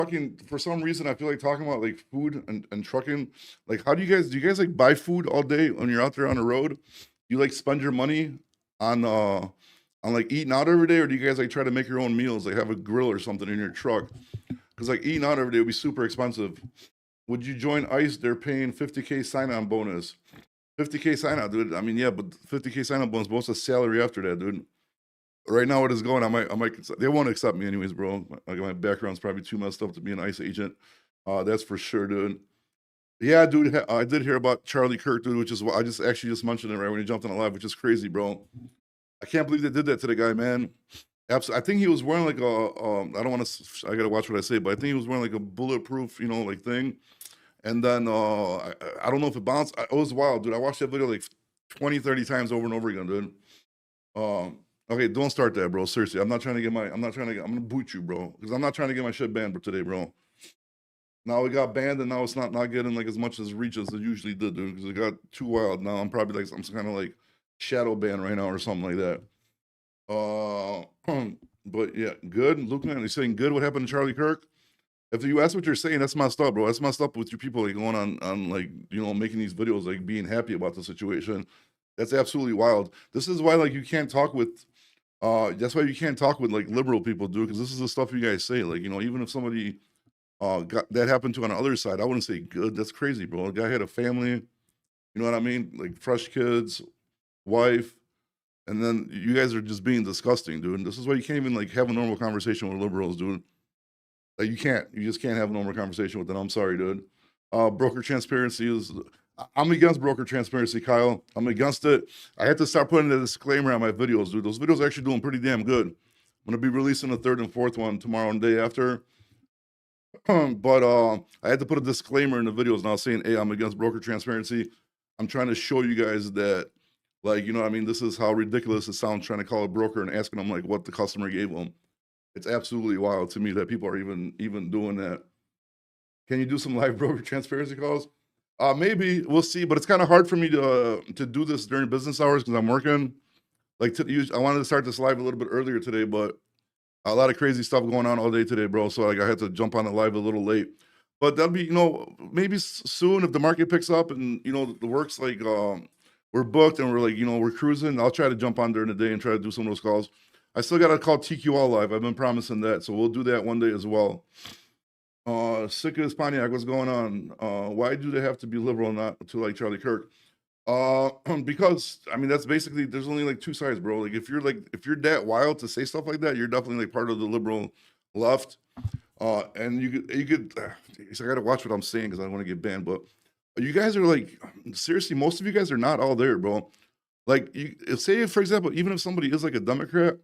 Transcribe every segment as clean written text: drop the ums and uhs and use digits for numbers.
fucking for some reason I feel like talking about like food and trucking. Like, how do you guys like buy food all day when you're out there on the road? You like spend your money on like eating out every day, or do you guys like try to make your own meals, like have a grill or something in your truck? Because like eating out every day would be super expensive. Would you join ICE? They're paying 50K sign-on bonus. 50K sign-on, dude. I mean, yeah, but 50K sign-on bonus, most of salary after that, dude. Right now, what is going? I might. They won't accept me anyways, bro. Like my background's probably too messed up to be an ICE agent. That's for sure, dude. Yeah, dude. I did hear about Charlie Kirk, dude, which is what I just actually just mentioned it right when he jumped on the live, which is crazy, bro. I can't believe they did that to the guy, man. Absolutely. I think he was wearing like a. I don't want to. I gotta watch what I say, but I think he was wearing like a bulletproof, like thing. And then I don't know if it bounced. It was wild, dude. I watched that video like 20, 30 times over and over again, dude. Okay, don't start that, bro. Seriously, I'm not trying to get my. I'm not trying to get. I'm gonna boot you, bro, because I'm not trying to get my shit banned for today, bro. Now it got banned, and now it's not getting like as much as reach as it usually did, dude. Because it got too wild. Now I'm probably like I'm kind of like shadow banned right now or something like that. But yeah, good. Luke, man, he's saying good. What happened to Charlie Kirk? If you ask what you're saying, that's messed up, bro. That's messed up with your people like going on like making these videos like being happy about the situation. That's absolutely wild. This is why like you can't talk with that's why you can't talk with like liberal people, dude, because this is the stuff you guys say. Like, even if somebody got that happened to on the other side, I wouldn't say good. That's crazy, bro. The guy had a family, you know what I mean? Like fresh kids, wife, and then you guys are just being disgusting, dude. And this is why you can't even like have a normal conversation with liberals, dude. Like you can't. You just can't have a normal conversation with them. I'm sorry, dude. Broker transparency is. I'm against broker transparency, Kyle. I'm against it. I had to start putting a disclaimer on my videos, dude. Those videos are actually doing pretty damn good. I'm gonna be releasing the third and fourth one tomorrow and the day after. But I had to put a disclaimer in the videos now saying, "Hey, I'm against broker transparency. I'm trying to show you guys that, like, what I mean, this is how ridiculous it sounds trying to call a broker and asking them like what the customer gave them. It's absolutely wild to me that people are even doing that. Can you do some live broker transparency calls? Maybe we'll see, but it's kind of hard for me to do this during business hours because I'm working. Like I wanted to start this live a little bit earlier today, but a lot of crazy stuff going on all day today, bro. So like I had to jump on the live a little late. But that'll be, maybe soon if the market picks up and the work's like we're booked and we're like, we're cruising. I'll try to jump on during the day and try to do some of those calls. I still gotta call TQL live. I've been promising that, so we'll do that one day as well. Sick as Pontiac, what's going on? Why do they have to be liberal not to like Charlie Kirk? Because I mean that's basically there's only like two sides, bro. Like if you're that wild to say stuff like that, you're definitely like part of the liberal left. And you could so I gotta watch what I'm saying because I don't want to get banned. But you guys are like seriously, most of you guys are not all there, bro. Like say for example, even if somebody is like a Democrat,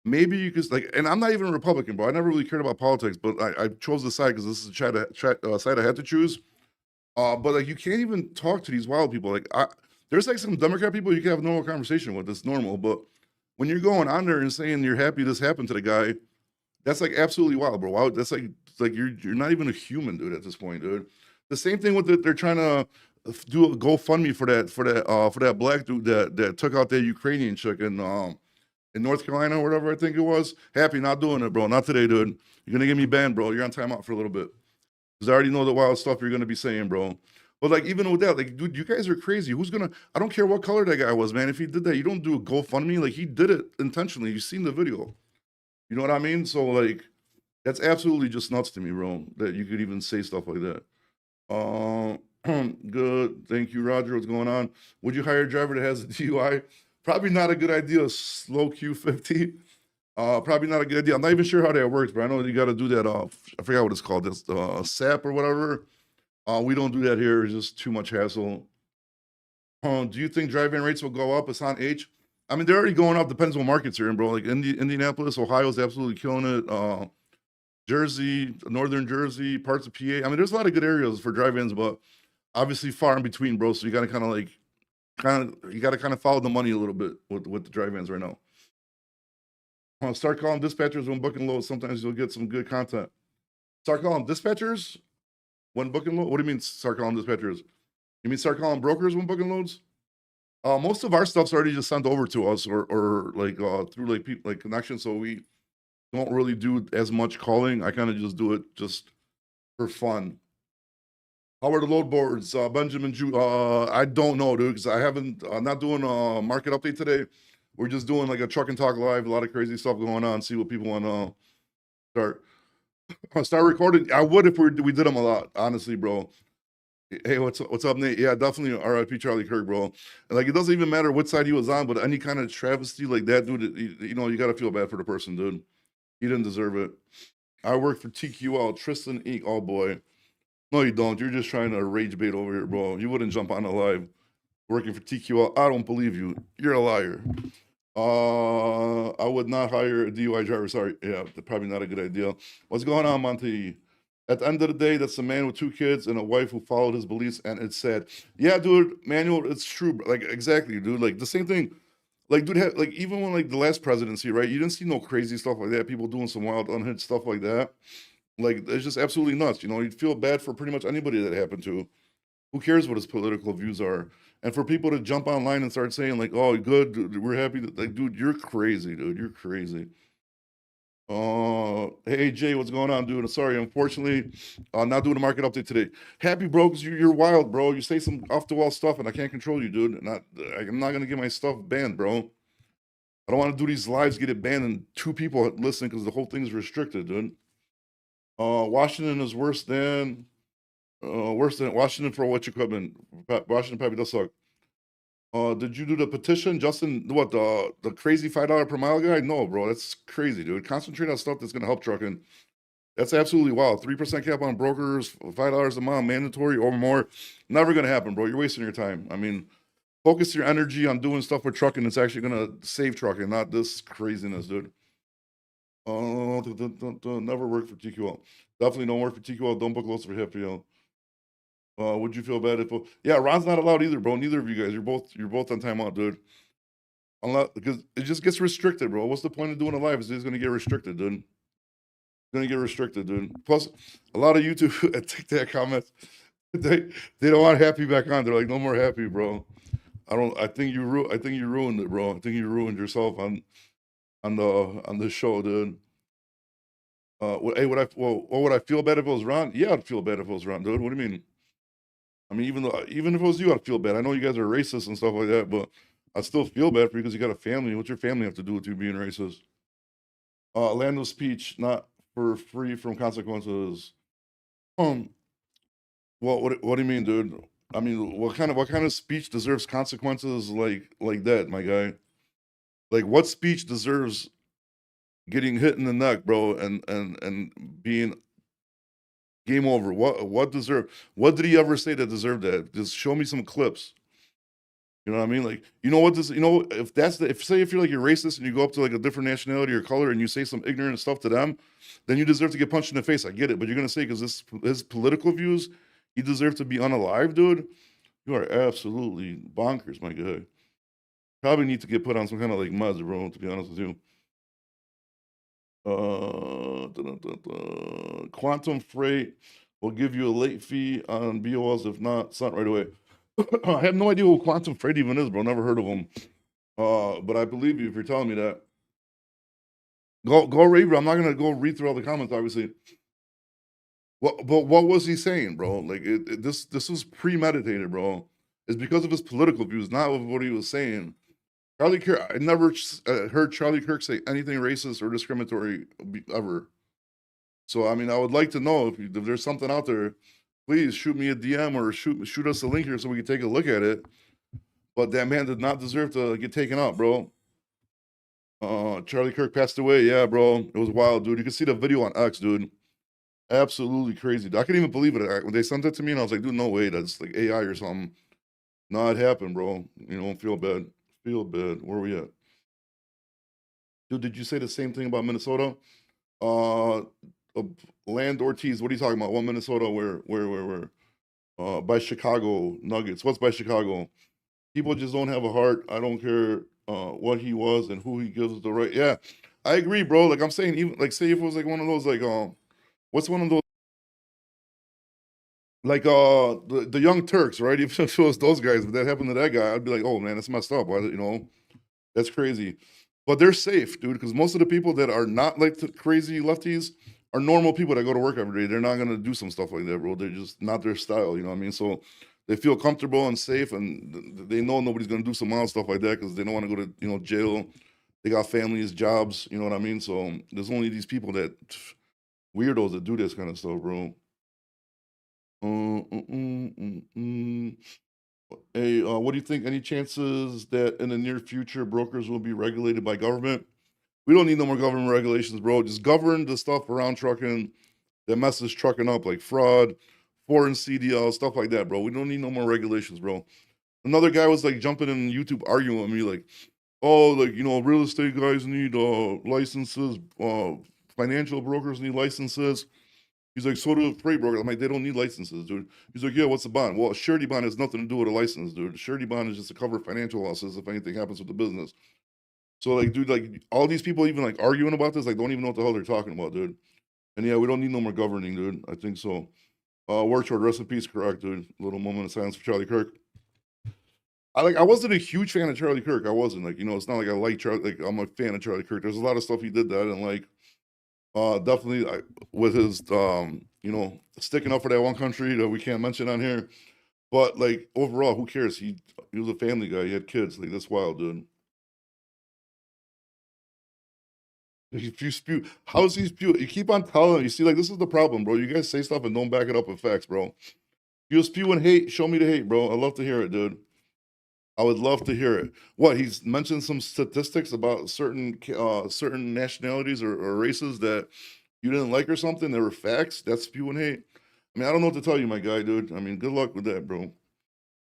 maybe you could like, and I'm not even a Republican, bro. I never really cared about politics, but I chose the side because this is the side I had to choose. But like, you can't even talk to these wild people. Like, there's like some Democrat people you can have a normal conversation with. It's normal, but when you're going on there and saying you're happy this happened to the guy, that's like absolutely wild, bro. Wow, that's like you're not even a human, dude. At this point, dude. The same thing with they're trying to do a GoFundMe for that black dude that took out that Ukrainian chick in North Carolina or whatever I think it was. Happy not doing it, bro. Not today, dude. You're gonna get me banned, bro. You're on timeout for a little bit. Because I already know the wild stuff you're gonna be saying, bro. But like even with that, like, dude, you guys are crazy. Who's gonna I don't care what color that guy was, man. If he did that, you don't do a GoFundMe. Like he did it intentionally. You've seen the video. You know what I mean? So like that's absolutely just nuts to me, bro. That you could even say stuff like that. Good. Thank you, Roger. What's going on? Would you hire a driver that has a DUI? Probably not a good idea. Slow Q50. Probably not a good idea. I'm not even sure how that works, but I know you got to do that. I forgot what it's called. This SAP or whatever. We don't do that here. It's just too much hassle. Do you think drive-in rates will go up? It's on H. I mean, they're already going up. Depends what markets you're in, bro. Like Indianapolis, Ohio's absolutely killing it. Jersey, Northern Jersey, parts of PA. I mean, there's a lot of good areas for drive-ins, but obviously far in between, bro. So you got to kind of follow the money a little bit with the drive-ins right now. Start calling dispatchers when booking loads. Sometimes you'll get some good content. Start calling dispatchers when booking loads. What do you mean start calling dispatchers? You mean start calling brokers when booking loads? Most of our stuff's already just sent over to us or like through like people like connections. So don't really do as much calling. I kind of just do it just for fun. How are the load boards, Benjamin? I don't know, dude, because I haven't. Not doing a market update today. We're just doing like a truck and talk live. A lot of crazy stuff going on. See what people want to start. Start recording. I would if we did them a lot. Honestly, bro. Hey, what's up, Nate? Yeah, definitely R.I.P. Charlie Kirk, bro. And like, it doesn't even matter what side he was on, but any kind of travesty like that, dude, you know, you got to feel bad for the person, dude. He didn't deserve it. I work for TQL, Tristan Inc. Oh boy, no, you don't. You're just trying to rage bait over here, bro. You wouldn't jump on a live working for TQL. I don't believe you. You're a liar. I would not hire a DUI driver. Sorry, yeah, probably not a good idea. What's going on, Monty? At the end of the day, that's a man with 2 kids and a wife who followed his beliefs, and it's sad. Yeah, dude, Manuel, it's true. Like, exactly, dude. Like the same thing. Like, dude, like even when like the last presidency, right? You didn't see no crazy stuff like that. People doing some wild, unhinged stuff like that. Like, it's just absolutely nuts. You know, you'd feel bad for pretty much anybody that happened to. Who cares what his political views are? And for people to jump online and start saying like, "Oh, good, we're happy," like, dude, you're crazy, dude. You're crazy. Hey Jay, what's going on, dude? Sorry, unfortunately, not doing a market update today. Happy, bro, because you're wild, bro. You say some off the wall stuff, and I can't control you, dude. I'm not gonna get my stuff banned, bro. I don't want to do these lives, get it banned, and 2 people listen because the whole thing's restricted, dude. Washington is worse than Washington for which equipment? Washington probably does suck. Did you do the petition, Justin? What, the crazy $5 per mile guy? No, bro, that's crazy, dude. Concentrate on stuff that's gonna help trucking. That's absolutely wild. 3% cap on brokers, $5 a mile, mandatory or more. Never gonna happen, bro. You're wasting your time. I mean, focus your energy on doing stuff with trucking. It's actually gonna save trucking, not this craziness, dude. Never work for TQL. Definitely don't work for TQL. Don't book loads for HipPL. Would you feel bad if? Yeah, Ron's not allowed either, bro. Neither of you guys. You're both on timeout, dude. Unless because it just gets restricted, bro. What's the point of doing a live? It's gonna get restricted, dude. It's gonna get restricted, dude. Plus, a lot of YouTube and TikTok comments, they don't want Happy back on. They're like, no more Happy, bro. I think you ruined it, bro. I think you ruined yourself on the show, dude. Hey, what would I feel bad if it was Ron? Yeah, I'd feel bad if it was Ron, dude. What do you mean? I mean, even if it was you, I'd feel bad. I know you guys are racist and stuff like that, but I still feel bad for you because you got a family. What's your family have to do with you being racist? Land of speech, not for free from consequences. Um, what do you mean, dude? I mean, what kind of speech deserves consequences like that, my guy? Like, what speech deserves getting hit in the neck, bro, and being game over? What did he ever say that deserved that? Just show me some clips. You know what I mean? Like, you know what this, you know, if you're like you're racist and you go up to like a different nationality or color and you say some ignorant stuff to them, then you deserve to get punched in the face. I get it, but you're gonna say because his political views, he deserves to be unalive, dude. You are absolutely bonkers, my guy. Probably need to get put on some kind of like meds, bro. To be honest with you. Quantum Freight will give you a late fee on BOLs if not sent right away. I have no idea who Quantum Freight even is, bro. Never heard of him. But I believe you if you're telling me that. Go read. I'm not gonna go read through all the comments, obviously. But what was he saying, bro? Like this was premeditated, bro. It's because of his political views, not of what he was saying. Charlie Kirk. I never heard Charlie Kirk say anything racist or discriminatory ever. So I mean, I would like to know if there's something out there. Please shoot me a DM or shoot us a link here so we can take a look at it. But that man did not deserve to get taken out, bro. Charlie Kirk passed away. Yeah, bro. It was wild, dude. You can see the video on X, dude. Absolutely crazy. I couldn't even believe it. When they sent it to me, and I was like, dude, no way. That's like AI or something. No, it happened, bro. You know, feel bad. Feel bad. Where are we at? Dude, did you say the same thing about Minnesota? Uh, Land Ortiz, what are you talking about? What Minnesota? Where? By Chicago Nuggets. What's by Chicago? People just don't have a heart. I don't care what he was and who he gives the right. Yeah, I agree, bro. Like I'm saying, even like say if it was like one of those like what's one of those like the Young Turks, right? If it was those guys, if that happened to that guy, I'd be like, oh man, that's messed up. Why, you know, that's crazy. But they're safe, dude, because most of the people that are not like the crazy lefties are normal people that go to work every day. They're not gonna do some stuff like that, bro. They're just not their style, you know what I mean? So they feel comfortable and safe, and they know nobody's gonna do some wild stuff like that because they don't want to go to jail. They got families, jobs, you know what I mean? So there's only these people that weirdos that do this kind of stuff, bro. Hey, what do you think? Any chances that in the near future brokers will be regulated by government? We don't need no more government regulations, bro. Just govern the stuff around trucking that messes trucking up, like fraud, foreign CDL, stuff like that, bro. We don't need no more regulations, bro. Another guy was like jumping in YouTube arguing with me, like, oh, like, real estate guys need licenses, financial brokers need licenses. He's like, so do freight brokers. I'm like, they don't need licenses, dude. He's like, yeah, what's the bond? Well, a surety bond has nothing to do with a license, dude. A surety bond is just to cover financial losses if anything happens with the business. So, like, dude, like, all these people even like arguing about this, like, don't even know what the hell they're talking about, dude. And yeah, we don't need no more governing, dude. I think so. Word short, rest in peace, correct, dude. Little moment of silence for Charlie Kirk. I wasn't a huge fan of Charlie Kirk. I wasn't like, it's not like I like Charlie. Like, I'm a fan of Charlie Kirk. There's a lot of stuff he did that I didn't like. Definitely with his, sticking up for that one country that we can't mention on here. But like overall, who cares? He was a family guy. He had kids. Like that's wild, dude. If you spew, how's he spew? You keep on telling. You see, like this is the problem, bro. You guys say stuff and don't back it up with facts, bro. You spewing hate. Show me the hate, bro. I love to hear it, dude. I would love to hear it. What he's mentioned some statistics about certain nationalities or races that you didn't like or something. There were facts. That's spewing hate. I mean, I don't know what to tell you, my guy, dude. I mean, good luck with that, bro.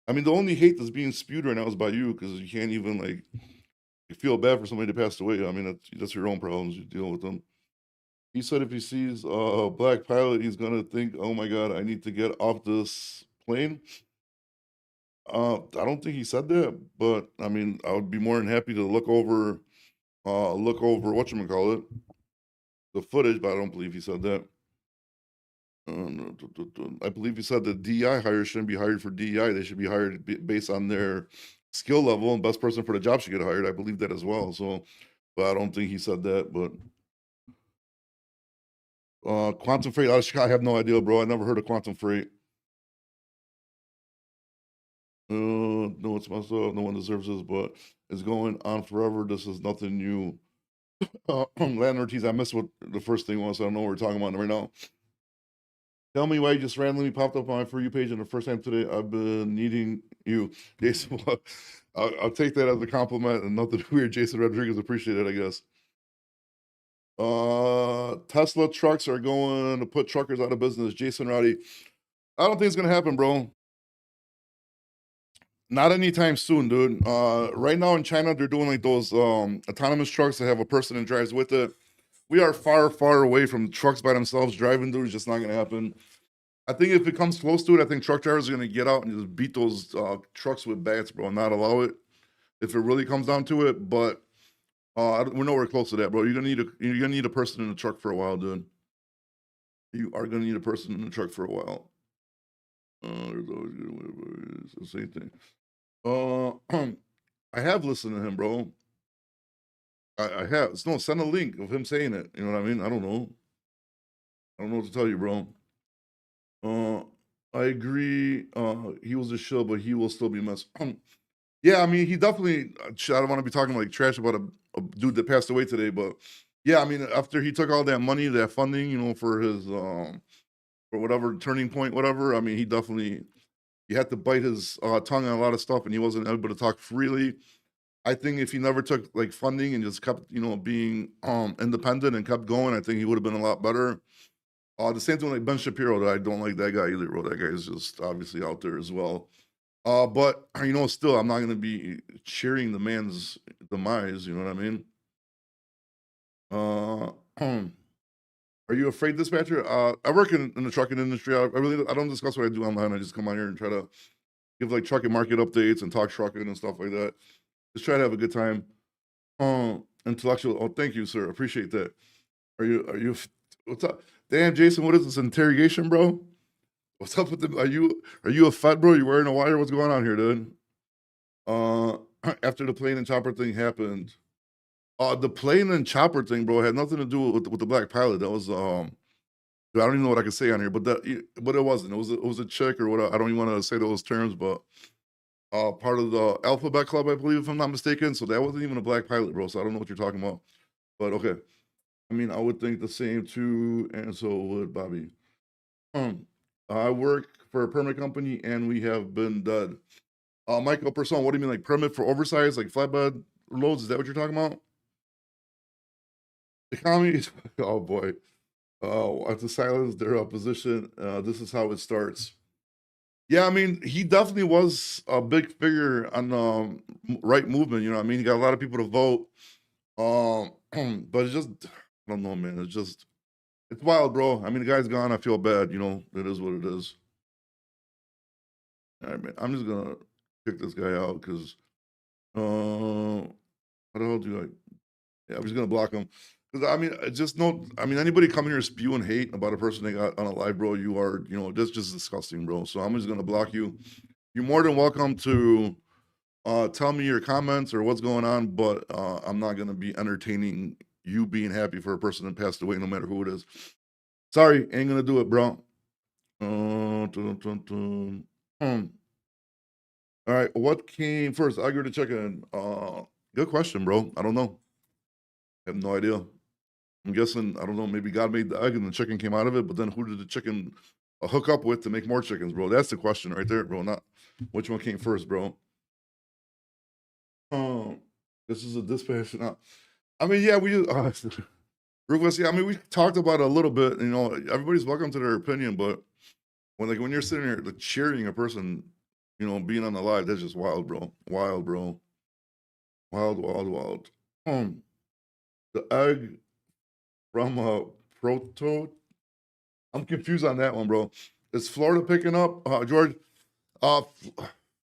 I mean, the only hate that's being spewed right now is by you because you can't even like you feel bad for somebody that passed away. I mean, that's your own problems. You deal with them. He said if he sees a black pilot, he's gonna think, "Oh my God, I need to get off this plane." I don't think he said that, but I mean, I would be more than happy to look over whatchamacallit, the footage, but I don't believe he said that. I believe he said that DEI hires shouldn't be hired for DEI. They should be hired based on their skill level, and best person for the job should get hired. I believe that as well. So, but I don't think he said that. But quantum freight out of Chicago, I have no idea, bro. I never heard of quantum freight. No, it's myself. No one deserves this, but it's going on forever. This is nothing new. Land Ortiz, I missed what the first thing was. I don't know what we're talking about right now. Tell me why you just randomly popped up on my For You page and the first time today. I've been needing you. Jason, well, I'll take that as a compliment and nothing weird. Jason Rodriguez, appreciate it, I guess. Tesla trucks are going to put truckers out of business. Jason Roddy. I don't think it's gonna happen, bro. Not anytime soon, dude. Right now in China, they're doing like those autonomous trucks that have a person that drives with it. We are far, far away from trucks by themselves driving, dude. It's just not gonna happen. I think if it comes close to it, I think truck drivers are gonna get out and just beat those trucks with bats, bro, and not allow it. If it really comes down to it, but we're nowhere close to that, bro. You're gonna need a person in the truck for a while, dude. You are gonna need a person in the truck for a while. There's always it's the same thing. I have listened to him, bro. I have. No, send a link of him saying it. You know what I mean? I don't know. I don't know what to tell you, bro. Uh, I agree. He was a show, but he will still be messed. Yeah, I mean, he definitely. I don't want to be talking like trash about a dude that passed away today, but yeah, I mean, after he took all that money, that funding, for his for whatever turning point, whatever. I mean, he had to bite his tongue on a lot of stuff, and he wasn't able to talk freely. I think if he never took like funding and just kept, being independent and kept going, I think he would have been a lot better. The same thing like Ben Shapiro, that I don't like that guy either, bro. That guy is just obviously out there as well. But still, I'm not gonna be cheering the man's demise. You know what I mean? Uh, are you afraid, dispatcher? I work in the trucking industry. I don't discuss what I do online. I just come on here and try to give like trucking market updates and talk trucking and stuff like that. Just try to have a good time. Intellectual. Oh, thank you, sir. Appreciate that. Are you? What's up? Damn, Jason. What is this interrogation, bro? What's up with the? Are you a fat bro? You wearing a wire? What's going on here, dude? Uh, after the plane and chopper thing happened, The plane and chopper thing, bro, had nothing to do with the black pilot. That was I don't even know what I can say on here, but it wasn't. It was a chick or what. I don't even want to say those terms, but part of the Alphabet Club, I believe, if I'm not mistaken. So that wasn't even a black pilot, bro. So I don't know what you're talking about. But okay. I mean, I would think the same too, and so would Bobby. Um, I work for a permit company, and we have been dead. Michael Person, what do you mean, like permit for oversized, like flatbed loads? Is that what you're talking about? Economy? Oh boy. To silence their opposition. This is how it starts. Yeah, I mean, he definitely was a big figure on right movement. You know, what I mean, he got a lot of people to vote. But it's just, I don't know, man. It's just, it's wild, bro. I mean, the guy's gone. I feel bad. You know, it is what it is. All right, man. I'm just gonna kick this guy out because, how the hell do I? Yeah, I'm just gonna block him. Because I mean, I just no. I mean, anybody coming here spewing hate about a person they got on a live, bro, you are, that's just disgusting, bro. So I'm just gonna block you. You're more than welcome to tell me your comments or what's going on, but I'm not gonna be entertaining you being happy for a person that passed away, no matter who it is. Sorry, ain't gonna do it, bro. Dun, dun, dun. All right, what came first? I agree to chicken. Good question, bro. I don't know. I have no idea. I'm guessing, I don't know, maybe God made the egg and the chicken came out of it, but then who did the chicken hook up with to make more chickens, bro? That's the question right there, bro. Not which one came first, bro. Um, this is a dispatch. I mean, yeah, we Rufus, yeah, I mean, we talked about it a little bit. Everybody's welcome to their opinion, but when you're sitting here like, cheering a person, being on the live, that's just wild, bro. Wild, bro. Wild, wild, wild. The egg from Proto. I'm confused on that one, bro. Is Florida picking up, George? Uh,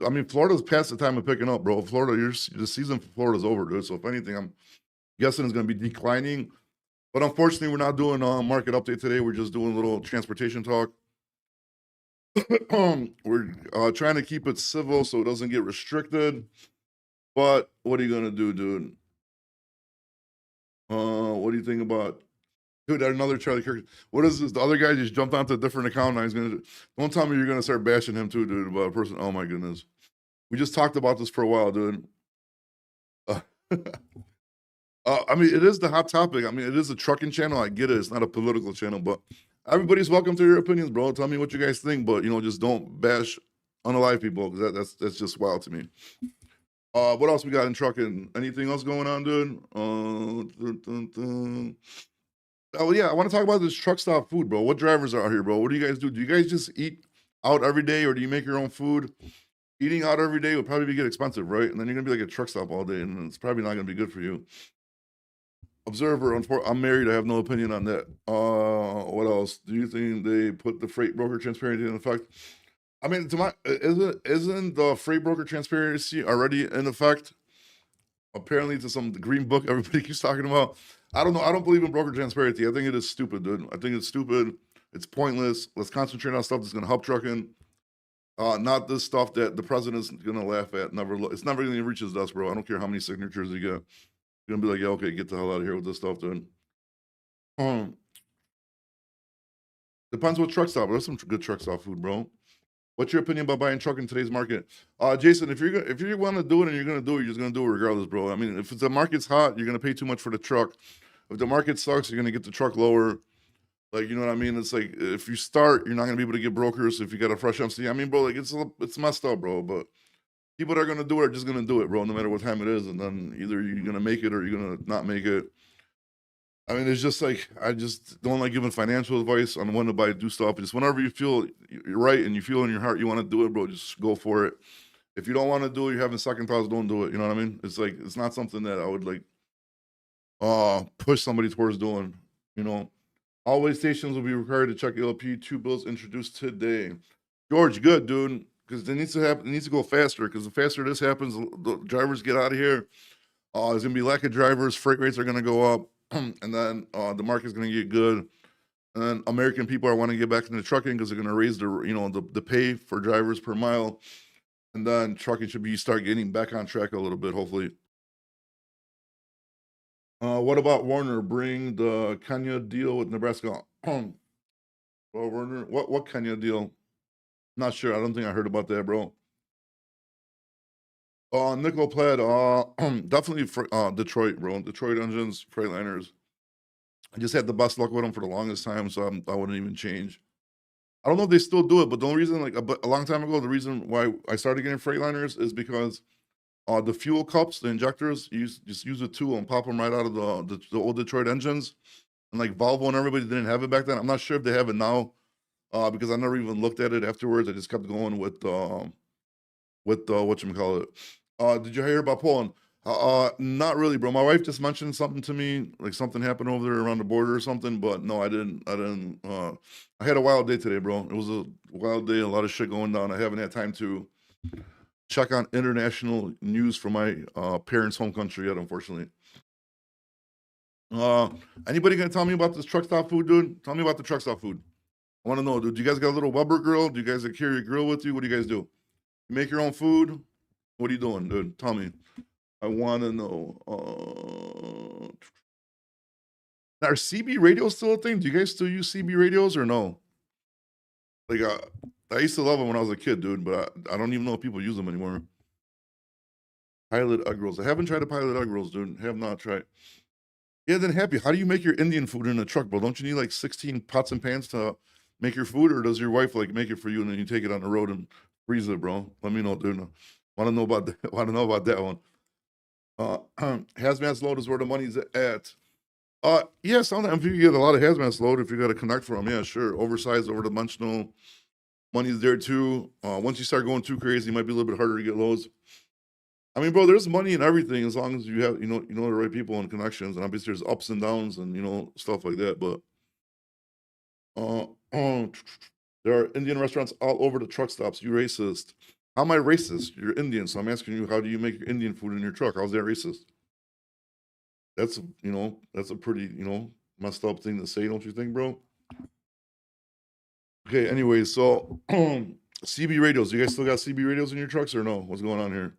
I mean, Florida's past the time of picking up, bro. Florida, the season for Florida's over, dude. So if anything, I'm guessing it's going to be declining. But unfortunately, we're not doing a market update today. We're just doing a little transportation talk. We're trying to keep it civil so it doesn't get restricted. But what are you gonna do, dude? What do you think about, dude? Another Charlie Kirk. What is this? The other guy just jumped onto a different account. Now he's gonna. Don't tell me you're gonna start bashing him too, dude. About a person. Oh my goodness. We just talked about this for a while, dude. Uh, I mean, it is the hot topic. I mean, it is a trucking channel. I get it. It's not a political channel, but everybody's welcome to your opinions, bro. Tell me what you guys think, but just don't bash unalive people because that's just wild to me. What else we got in trucking? Anything else going on, dude? Dun, dun, dun. Oh yeah, I want to talk about this truck stop food, bro. What drivers are out here, bro? What do you guys do? Do you guys just eat out every day, or do you make your own food? Eating out every day would probably get expensive, right? And then you're gonna be like a truck stop all day, and it's probably not gonna be good for you. Observer, I'm married. I have no opinion on that. What else? Do you think they put the freight broker transparency in effect? I mean, to my isn't the freight broker transparency already in effect? Apparently, to some green book everybody keeps talking about. I don't know. I don't believe in broker transparency. I think it is stupid, dude. I think it's stupid. It's pointless. Let's concentrate on stuff that's going to help trucking. Not this stuff that the president's going to laugh at. It's never going to reach his desk, bro. I don't care how many signatures you get. You're going to be like, yeah, okay, get the hell out of here with this stuff, dude. Depends what truck stop. There's some good truck stop food, bro. What's your opinion about buying truck in today's market? Jason, if you want to do it and you're gonna do it, you're just gonna do it regardless, bro. I mean, if the market's hot, you're gonna pay too much for the truck. If the market sucks, you're gonna get the truck lower. Like, you know what I mean? It's like if you start, you're not gonna be able to get brokers if you got a fresh MC. I mean, bro, like it's messed up, bro. But people that are gonna do it are just gonna do it, bro, no matter what time it is. And then either you're gonna make it or you're gonna not make it. I mean, it's just like I just don't like giving financial advice on when to buy do stuff. Just whenever you feel you're right and you feel in your heart you want to do it, bro, just go for it. If you don't want to do it, you're having second thoughts, don't do it. You know what I mean? It's like it's not something that I would like push somebody towards doing. You know, always stations will be required to check LP. Two bills introduced today. George, good dude, because it needs to happen. It needs to go faster. Because the faster this happens, the drivers get out of here. There's gonna be lack of drivers. Freight rates are gonna go up, and then the market's gonna get good. And then American people are wanting to get back into trucking because they're gonna raise the pay for drivers per mile, and then trucking should be start getting back on track a little bit, hopefully. What about Warner? Bring the Kenya deal with Nebraska. Well, Warner, what Kenya deal? Not sure. I don't think I heard about that, bro. Nickel Plaid, definitely for Detroit, bro. Detroit Engines, Freightliners. I just had the best luck with them for the longest time, so I wouldn't even change. I don't know if they still do it, but the only reason, like, but a long time ago, the reason why I started getting Freightliners is because the fuel cups, the injectors, just use a tool and pop them right out of the old Detroit engines, and like Volvo and everybody didn't have it back then. I'm not sure if they have it now, because I never even looked at it afterwards. I just kept going with whatchamacallit. Did you hear about Poland? Not really, bro. My wife just mentioned something to me, like something happened over there around the border or something, but no, I didn't. I had a wild day today, bro. It was a wild day, a lot of shit going down. I haven't had time to check on international news from my parents' home country yet, unfortunately. Anybody gonna tell me about this truck stop food, dude? Tell me about the truck stop food. I want to know, dude. Do you guys got a little Weber grill? Do you guys carry a grill with you? What do you guys do? You make your own food? What are you doing, dude? Tell me. I want to know. Are CB radios still a thing? Do you guys still use CB radios or no? Like, I used to love them when I was a kid, dude, but I don't even know if people use them anymore. Pilot egg rolls. I haven't tried the pilot egg rolls, dude. Have not tried. Yeah, then Happy, how do you make your Indian food in a truck, bro? Don't you need like 16 pots and pans to make your food, or does your wife like make it for you and then you take it on the road and freeze it, bro? Let me know, dude. Want to know about that? Want to know about that one? Hazmat's load is where the money's at. Yeah, sometimes if you get a lot of hazmat's load, if you got to connect from, yeah, sure. Oversized, overdimensional, money's there too. Once you start going too crazy, it might be a little bit harder to get loads. I mean, bro, there's money in everything as long as you have, the right people and connections. And obviously, there's ups and downs and stuff like that. But uh, there are Indian restaurants all over the truck stops. You racist? How am I racist? You're Indian, so I'm asking you, how do you make your Indian food in your truck? How's that racist? That's a pretty messed up thing to say, don't you think, bro? Okay. Anyway, so CB radios. You guys still got CB radios in your trucks or no? What's going on here?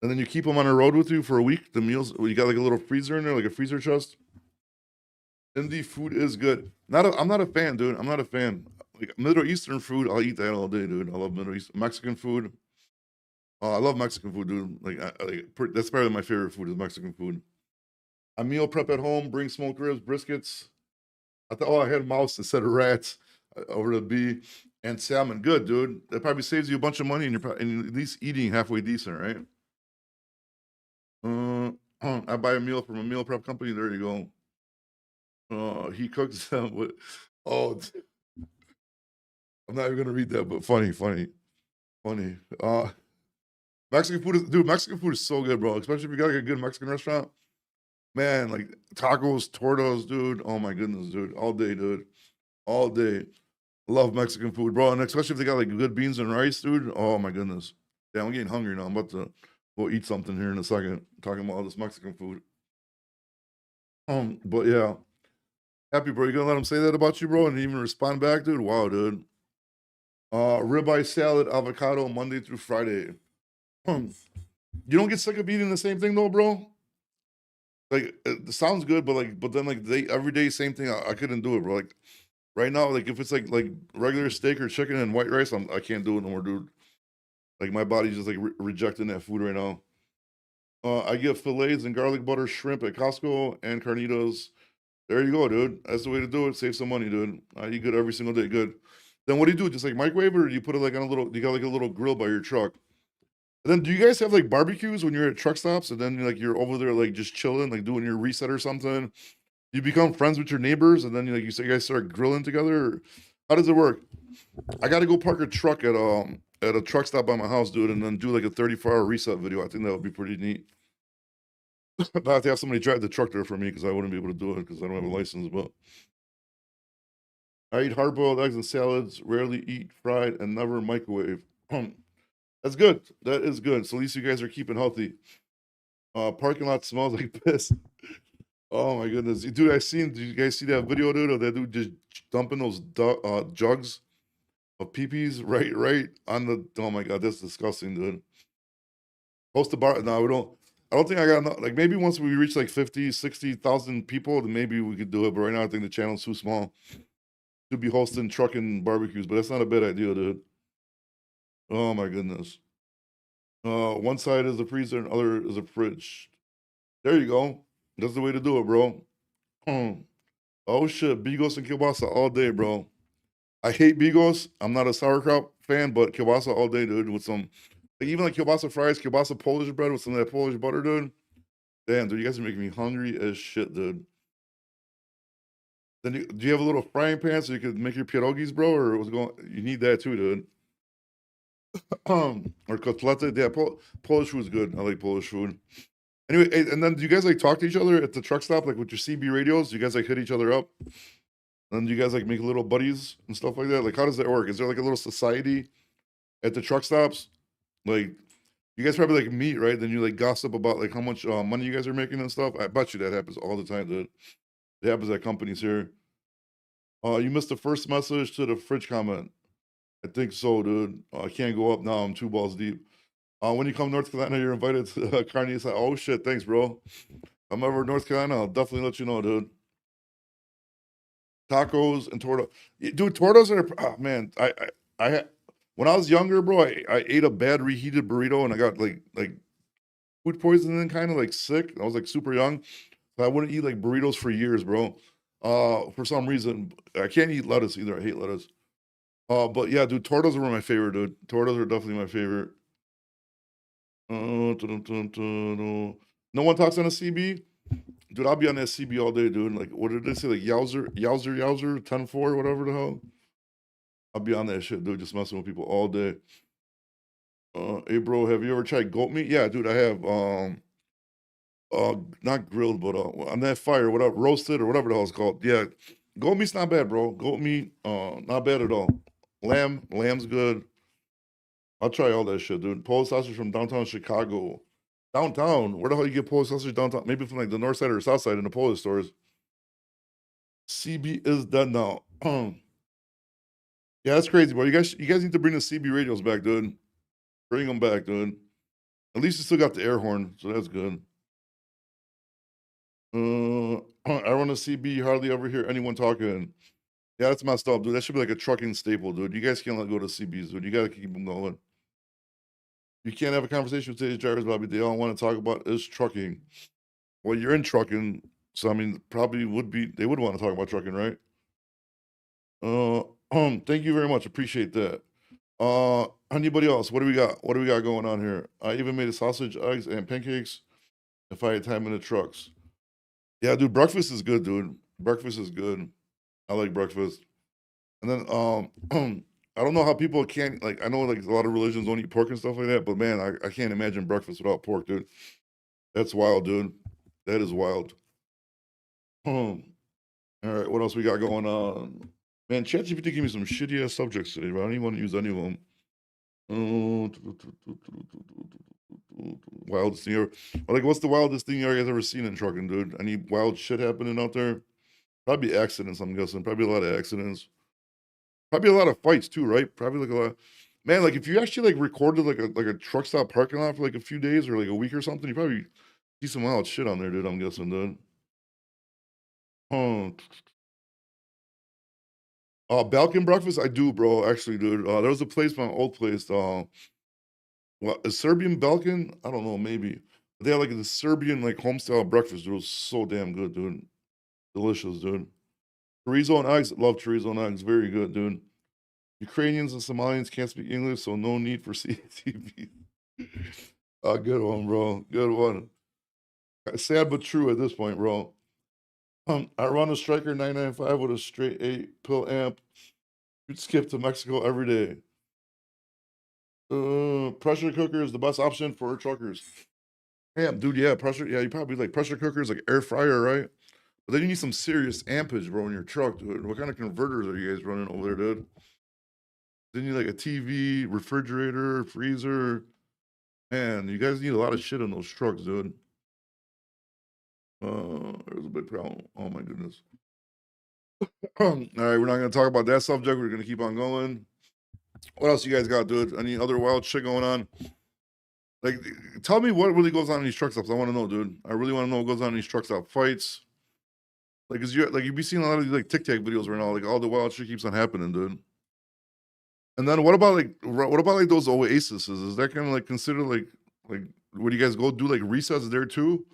And then you keep them on the road with you for a week. The meals, you got like a little freezer in there, like a freezer chest. Indie food is good. I'm not a fan, dude. I'm not a fan. Like Middle Eastern food, I'll eat that all day, dude. I love Middle East Mexican food. I love Mexican food, dude. That's probably my favorite food is Mexican food. I meal prep at home. Bring smoked ribs, briskets. I thought, I had mouse instead of rats over the bee and salmon. Good, dude. That probably saves you a bunch of money, and you're at least eating halfway decent, right? I buy a meal from a meal prep company. There you go. He cooks them with. Oh, I'm not even gonna read that, but funny. Mexican food Mexican food is so good, bro. Especially if you got like a good Mexican restaurant. Man, like tacos, tortas, dude. Oh my goodness, dude. All day, dude. All day. Love Mexican food, bro. And especially if they got like good beans and rice, dude. Oh my goodness. Yeah, I'm getting hungry now. I'm about to go eat something here in a second. Talking about all this Mexican food. But yeah. Happy, bro. You gonna let him say that about you, bro, and even respond back, dude? Wow, dude. Ribeye salad, avocado, Monday through Friday. You don't get sick of eating the same thing though, bro? Like it sounds good, but then like they every day same thing. I couldn't do it, bro. Like right now, like if it's like regular steak or chicken and white rice, I can't do it no more, dude. Like my body's just like rejecting that food right now. I get fillets and garlic butter shrimp at Costco and Carnitas. There you go, dude. That's the way to do it. Save some money, dude. I eat good every single day. Good. Then what do you do? Just like microwave it, or do you put it like on a little? You got like a little grill by your truck. And then do you guys have like barbecues when you're at truck stops, and then like you're over there like just chilling, like doing your reset or something? You become friends with your neighbors, and then you say you guys start grilling together. Or how does it work? I got to go park a truck at a truck stop by my house, dude, and then do like a 34-hour reset video. I think that would be pretty neat. I have to have somebody drive the truck there for me because I wouldn't be able to do it because I don't have a license. But I eat hard-boiled eggs and salads, rarely eat fried, and never microwave. That's good. That is good. So at least you guys are keeping healthy. Parking lot smells like piss. Oh my goodness, dude! Did you guys see that video, dude, of that dude just dumping those jugs of peepees right on the? Oh my god, that's disgusting, dude. Post the bar. No, we don't. I don't think I got enough. Like maybe once we reach like 50, 60,000 people, then maybe we could do it. But right now, I think the channel's too small to be hosting trucking barbecues. But that's not a bad idea, dude. Oh my goodness. One side is a freezer and other is a fridge. There you go. That's the way to do it, bro. Oh shit, Bigos and kielbasa all day, bro. I hate Bigos. I'm not a sauerkraut fan, but kielbasa all day, dude. With some, like even like kielbasa fries, kielbasa Polish bread with some of that Polish butter, dude. Damn, dude, you guys are making me hungry as shit, dude. Then do you have a little frying pan so you could make your pierogies, bro, or what's going? You need that too, dude. Or kotleta. Yeah, Polish food's good. I like Polish food. Anyway, and then do you guys like talk to each other at the truck stop, like with your CB radios? Do you guys like hit each other up? And do you guys like make little buddies and stuff like that? Like, how does that work? Is there like a little society at the truck stops? Like, you guys probably like meet, right? Then you like gossip about like how much money you guys are making and stuff. I bet you that happens all the time, dude. It happens at companies here. You missed the first message to the fridge comment. I think so, dude. I can't go up now. I'm 2 balls deep. When you come to North Carolina, you're invited to Carney. Oh shit, thanks, bro. I'm ever in North Carolina, I'll definitely let you know, dude. Tacos and torta, dude. Tortas are man. When I was younger, bro, I ate a bad reheated burrito and I got like food poisoning, kind of like sick. I was like super young, so I wouldn't eat like burritos for years, bro. For some reason, I can't eat lettuce either. I hate lettuce. But yeah, dude, tortas were my favorite, dude. Tortas are definitely my favorite. No one talks on a CB? Dude, I'll be on that CB all day, dude. Like, what did they say? Like, Yowzer, 10-4, whatever the hell. I'll be on that shit, dude, just messing with people all day. Hey, bro, have you ever tried goat meat? Yeah, dude, I have. Not grilled, but on that fire, whatever, roasted or whatever the hell it's called. Yeah, goat meat's not bad, bro. Goat meat, not bad at all. Lamb's good. I'll try all that shit, dude. Polish sausage from downtown Chicago. Downtown? Where the hell you get Polish sausage downtown? Maybe from like the north side or south side in the Polish stores. CB is done now. Yeah, that's crazy, bro. You guys need to bring the CB radios back, dude. Bring them back, dude. At least you still got the air horn, so that's good. I run a CB, hardly ever hear anyone talking. Yeah, that's messed up, dude. That should be like a trucking staple, dude. You guys can't let go to CBs, dude. You gotta keep them going. You can't have a conversation with today's drivers, Bobby. They all want to talk about is trucking. Well, you're in trucking, so I mean, probably would be they would want to talk about trucking, right? Thank you very much. Appreciate that. Anybody else? What do we got? What do we got going on here? I even made a sausage, eggs, and pancakes if I had time in the trucks. Yeah, dude, breakfast is good, dude. Breakfast is good. I like breakfast. And then I don't know how people can't like I know like a lot of religions don't eat pork and stuff like that, but man, I can't imagine breakfast without pork, dude. That's wild, dude. That is wild. All right, what else we got going on? Man, ChatGPT gave me some shitty ass subjects today, but I don't even want to use any of them. Wildest thing ever. Like, what's the wildest thing you guys ever seen in trucking, dude? Any wild shit happening out there? Probably accidents, I'm guessing. Probably a lot of accidents. Probably a lot of fights too, right? Probably like a lot. Man, like if you actually like recorded like a truck stop parking lot for like a few days or like a week or something, you probably see some wild shit on there, dude. I'm guessing, dude. Oh, Balkan breakfast, I do, bro. Actually, dude. There was a place, my old place. Well, a Serbian Balkan? I don't know, maybe. They had like the Serbian like home style breakfast. Dude. It was so damn good, dude. Delicious, dude. Chorizo and eggs. Love chorizo and eggs. Very good, dude. Ukrainians and Somalians can't speak English, so no need for CTV. Good one, bro. Good one. Sad but true at this point, bro. I run a Striker 995 with a straight 8 pill amp. You'd skip to Mexico every day. Pressure cooker is the best option for truckers. Yeah, dude. Yeah, pressure. Yeah, you probably like pressure cookers, like air fryer, right? But then you need some serious ampage, bro, in your truck, dude. What kind of converters are you guys running over there, dude? Then you need like a TV, refrigerator, freezer. Man, you guys need a lot of shit in those trucks, dude. There's a big problem. Oh my goodness. All right, we're not gonna talk about that subject. We're gonna keep on going. What else you guys got, dude? Any other wild shit going on? Like, tell me what really goes on in these truck stops. I want to know, dude. I really want to know what goes on in these truck stop fights. Like, is you like you be seeing a lot of these like TikTok videos right now? Like, all the wild shit keeps on happening, dude. And then what about like what about like those oases? Is that kind of like considered like where do you guys go do like recess there too?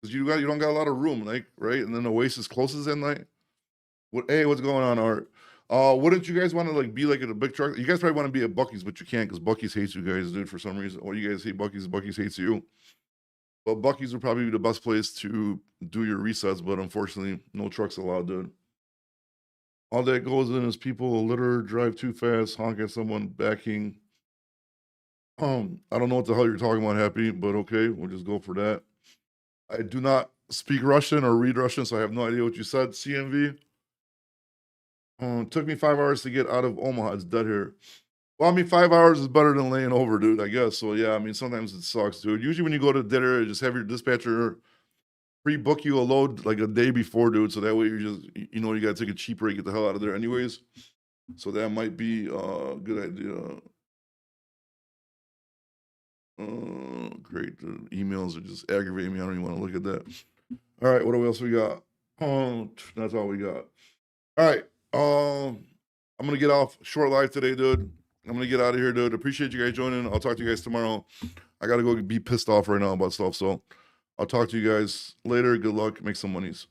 Because you don't got a lot of room, like right? And then Oasis closes at night. What's going on, Art? Wouldn't you guys want to like be like in a big truck? You guys probably want to be at Bucky's, but you can't because Bucky's hates you guys, dude, for some reason. Or you guys hate Bucky's, Bucky's hates you. But Bucky's would probably be the best place to do your resets, but unfortunately, no trucks allowed, dude. All that goes in is people litter, drive too fast, honk at someone, backing. I don't know what the hell you're talking about, Happy, but okay, we'll just go for that. I do not speak Russian or read Russian, so I have no idea what you said, CMV. Took me 5 hours to get out of Omaha. It's dead here. Well, I mean, 5 hours is better than laying over, dude, I guess. So, yeah, I mean, sometimes it sucks, dude. Usually when you go to dead area, just have your dispatcher pre-book you a load like a day before, dude, so that way you just you know, you gotta take a cheap rate, get the hell out of there anyways. So that might be a good idea. Great. The emails are just aggravating me. I don't even want to look at that. All right, what else we got? That's all we got. All right. I'm gonna get off short live today, dude. I'm gonna get out of here, dude. Appreciate you guys joining. I'll talk to you guys tomorrow. I gotta go be pissed off right now about stuff. So I'll talk to you guys later. Good luck. Make some monies.